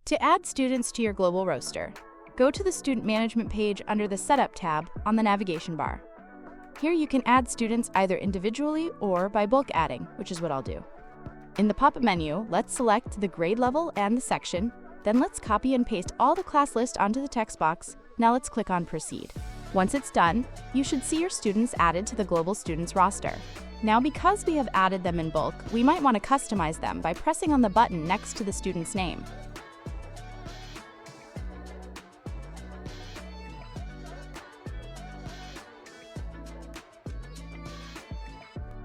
To add students to your global roster, go to the Student Management page under the Setup tab on the navigation bar. Here you can add students either individually or by bulk adding, which is what I'll do. In the pop-up menu, let's select the grade level and the section, then let's copy and paste all the class list onto the text box. Now let's click on Proceed. Once it's done, you should see your students added to the Global Students roster. Now because we have added them in bulk, we might want to customize them by pressing on the button next to the student's name.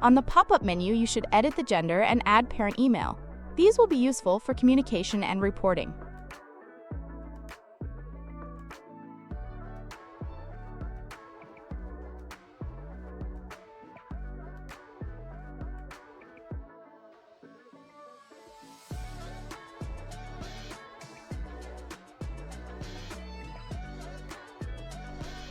On the pop-up menu, you should edit the gender and add parent email. These will be useful for communication and reporting.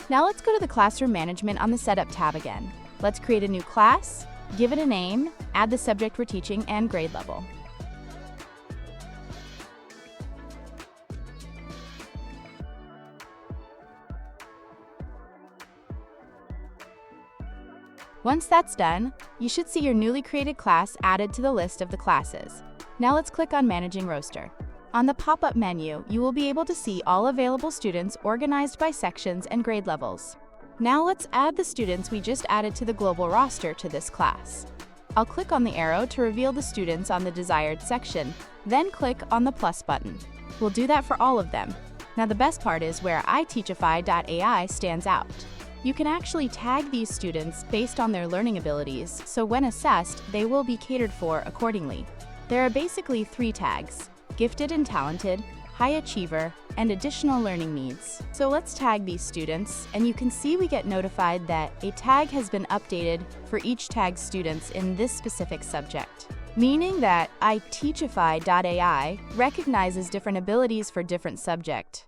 Now let's go to the Classroom Management on the Setup tab again. Let's create a new class, give it a name, add the subject we're teaching, and grade level. Once that's done, you should see your newly created class added to the list of the classes. Now let's click on Managing Roster. On the pop-up menu, you will be able to see all available students organized by sections and grade levels. Now let's add the students we just added to the global roster to this class. I'll click on the arrow to reveal the students on the desired section, then click on the plus button. We'll do that for all of them. Now the best part is where iTeachify.ai stands out. You can actually tag these students based on their learning abilities, so when assessed, they will be catered for accordingly. There are basically 3 tags: gifted and talented, high achiever, and additional learning needs. So let's tag these students, and you can see we get notified that a tag has been updated for each tagged students in this specific subject, meaning that iTeachify.ai recognizes different abilities for different subject.